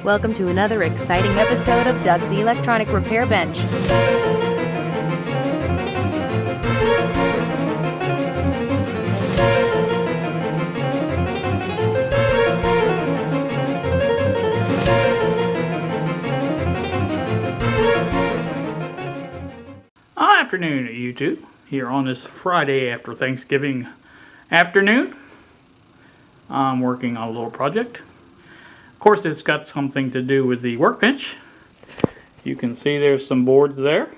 Welcome to another exciting episode of Doug's Electronic Repair Bench. Afternoon at YouTube here on this Friday after Thanksgiving afternoon. I'm working on a little project. Of course, it's got something to do with the workbench. You can see there's some boards there.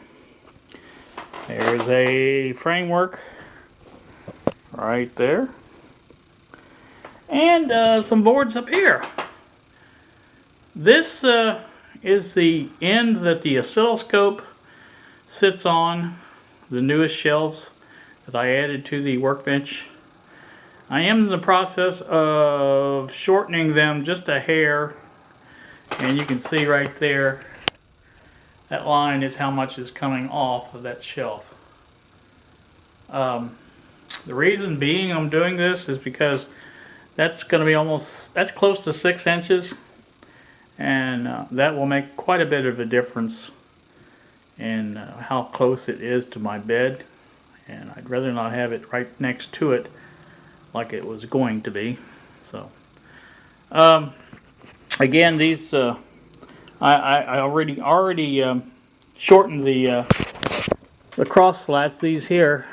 There's a framework right there, and some boards up here. This is the end that the oscilloscope sits on, the newest shelves that I added to the workbench. I am in the process of shortening them just a hair, and you can see right there that line is how much is coming off of that shelf. The reason being I'm doing this is because that's going to be that's close to 6 inches, and that will make quite a bit of a difference in how close it is to my bed, and I'd rather not have it right next to it like it was going to be. So again, these I already shortened the cross slats, these here,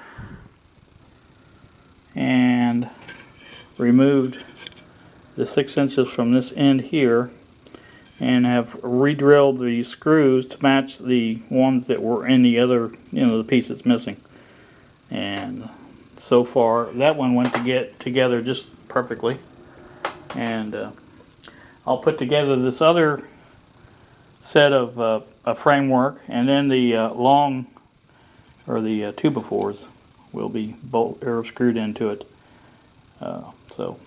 and removed the 6 inches from this end here, and have re-drilled the screws to match the ones that were in the other, the piece that's missing. And so far, that one went to get together just perfectly. And I'll put together this other set of a framework, and then the long, or the 2x4s will be screwed into it. So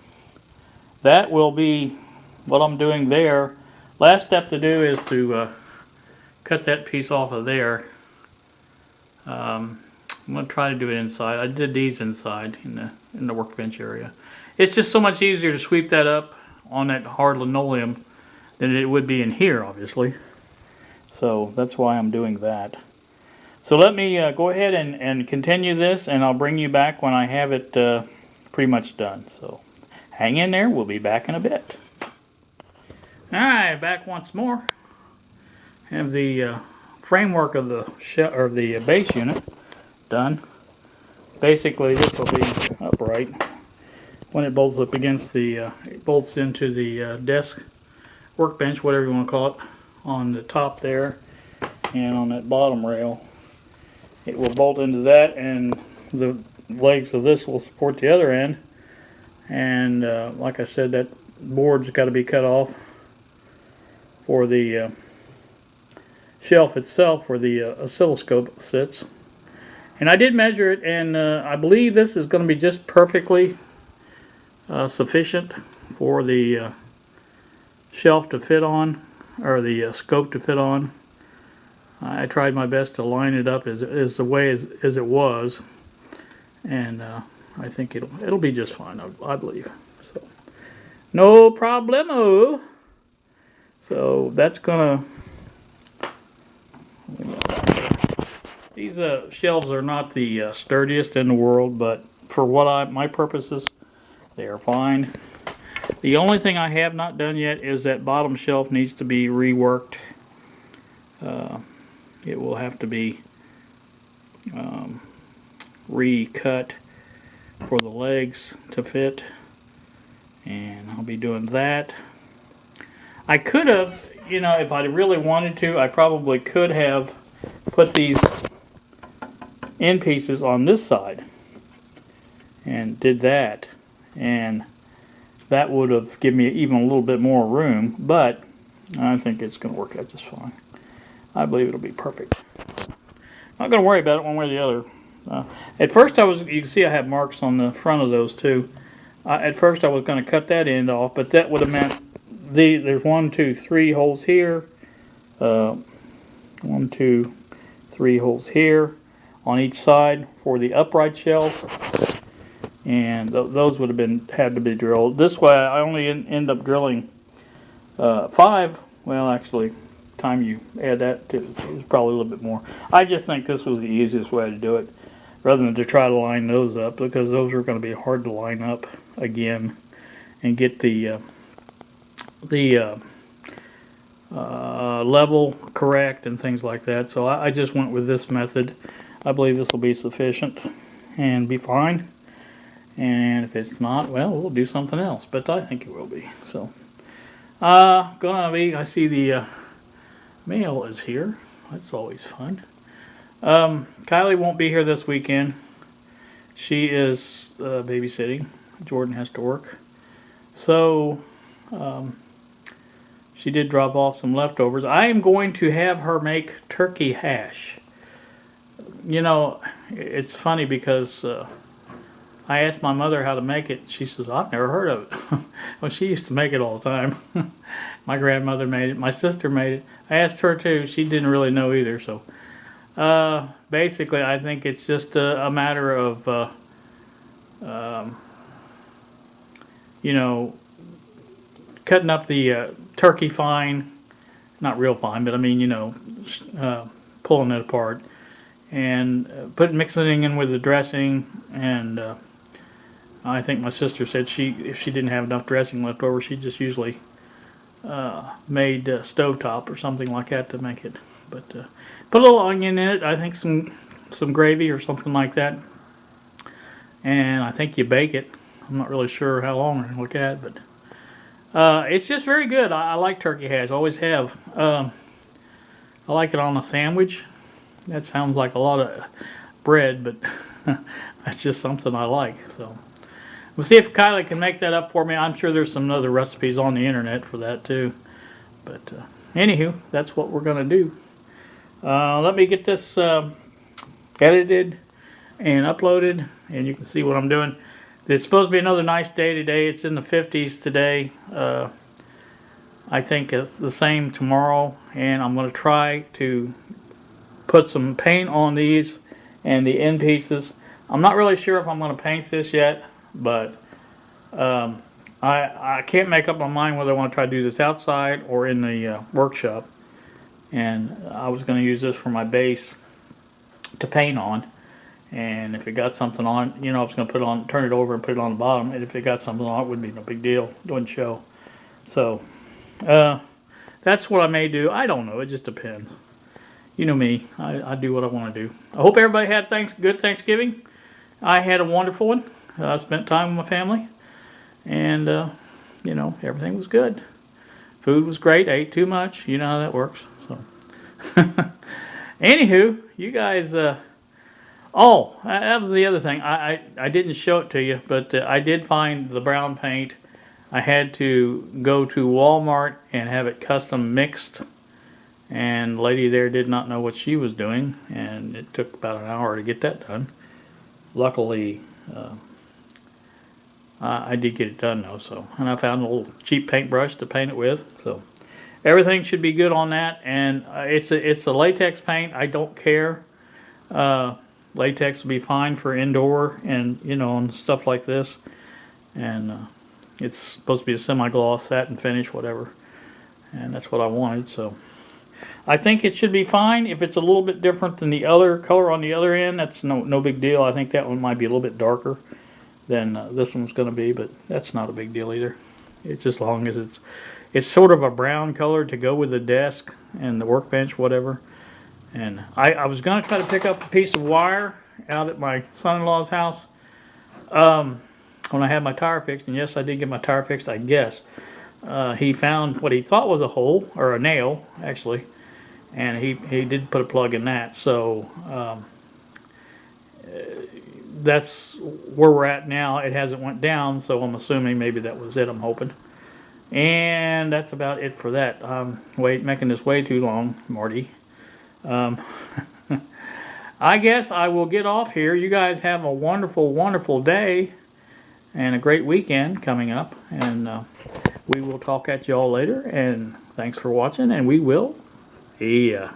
that will be what I'm doing there. Last step to do is to cut that piece off of there. I'm going to try to do it inside. I did these inside in the workbench area. It's just so much easier to sweep that up on that hard linoleum than it would be in here, obviously. So that's why I'm doing that. So let me go ahead and continue this, and I'll bring you back when I have it pretty much done. So hang in there. We'll be back in a bit. Alright, back once more. Have the framework of the base unit done. Basically, this will be upright when it bolts up against it bolts into the desk, workbench, whatever you want to call it, on the top there, and on that bottom rail. It will bolt into that, and the legs of this will support the other end. And like I said, that board's got to be cut off for the shelf itself, where the oscilloscope sits. And I did measure it, and I believe this is going to be just perfectly sufficient for the shelf to fit on, or the scope to fit on. I tried my best to line it up as the way as it was, and I think it'll be just fine, I believe. So no problemo. So that's gonna. These shelves are not the sturdiest in the world, but for my purposes, they are fine. The only thing I have not done yet is that bottom shelf needs to be reworked. It will have to be recut for the legs to fit, and I'll be doing that. I could have, if I really wanted to, I probably could have put these end pieces on this side and did that, and that would have given me even a little bit more room, but I think it's going to work out just fine. I believe it'll be perfect. Not going to worry about it one way or the other. At first you can see I have marks on the front of those too. At first I was going to cut that end off, but that would have meant there's 1, 2, 3 holes here, 1, 2, 3 holes here on each side for the upright shelves, and those would have had to be drilled. This way I only end up drilling 5 well, actually, time you add that to is probably a little bit more. I just think this was the easiest way to do it, rather than to try to line those up, because those are going to be hard to line up again and get the level correct and things like that. So I just went with this method. I believe this will be sufficient and be fine. And if it's not, well, we'll do something else. But I think it will be. So, I see the mail is here. That's always fun. Kylie won't be here this weekend. She is babysitting. Jordan has to work. So, she did drop off some leftovers. I am going to have her make turkey hash. You know, it's funny because I asked my mother how to make it. She says, I've never heard of it. Well, she used to make it all the time. My grandmother made it. My sister made it. I asked her too. She didn't really know either. So basically, I think it's just a matter of, you know, cutting up the turkey fine, not real fine, but I mean, you know, pulling it apart and mixing it in with the dressing. And I think my sister said if she didn't have enough dressing left over, she just usually made stovetop or something like that to make it. But put a little onion in it. I think some gravy or something like that. And I think you bake it. I'm not really sure how long to look at, but it's just very good. I like turkey hash. Always have. I like it on a sandwich. That sounds like a lot of bread, but that's just something I like. So we'll see if Kylie can make that up for me. I'm sure there's some other recipes on the internet for that too. But anywho, that's what we're gonna do. Let me get this edited and uploaded, and you can see what I'm doing. It's supposed to be another nice day today. It's in the 50s today. I think it's the same tomorrow, and I'm going to try to put some paint on these and the end pieces. I'm not really sure if I'm going to paint this yet, but I can't make up my mind whether I want to try to do this outside or in the workshop. And I was going to use this for my base to paint on. And if it got something on, you know, I was going to put it on, turn it over and put it on the bottom. And if it got something on, it wouldn't be no big deal. It wouldn't show. So, that's what I may do. I don't know. It just depends. You know me. I do what I want to do. I hope everybody had good Thanksgiving. I had a wonderful one. I spent time with my family. And, you know, everything was good. Food was great. I ate too much. You know how that works. So, anywho, you guys... Oh, that was the other thing. I didn't show it to you, but I did find the brown paint. I had to go to Walmart and have it custom mixed. And the lady there did not know what she was doing. And it took about an hour to get that done. Luckily, I did get it done though. So, and I found a little cheap paintbrush to paint it with. So everything should be good on that. And it's a latex paint. I don't care. Latex will be fine for indoor and, you know, and stuff like this. And it's supposed to be a semi-gloss satin finish, whatever. And that's what I wanted, so. I think it should be fine. If it's a little bit different than the other color on the other end, that's no big deal. I think that one might be a little bit darker than this one's going to be, but that's not a big deal either. It's as long as it's sort of a brown color to go with the desk and the workbench, whatever. And I was going to try to pick up a piece of wire out at my son-in-law's house when I had my tire fixed. And yes, I did get my tire fixed, I guess. He found what he thought was a hole, or a nail, actually. And he did put a plug in that. So that's where we're at now. It hasn't went down, so I'm assuming maybe that was it, I'm hoping. And that's about it for that. Making this way too long, Marty. I guess I will get off here. You guys have a wonderful, wonderful day and a great weekend coming up. And we will talk at you all later. And thanks for watching. And we will see ya.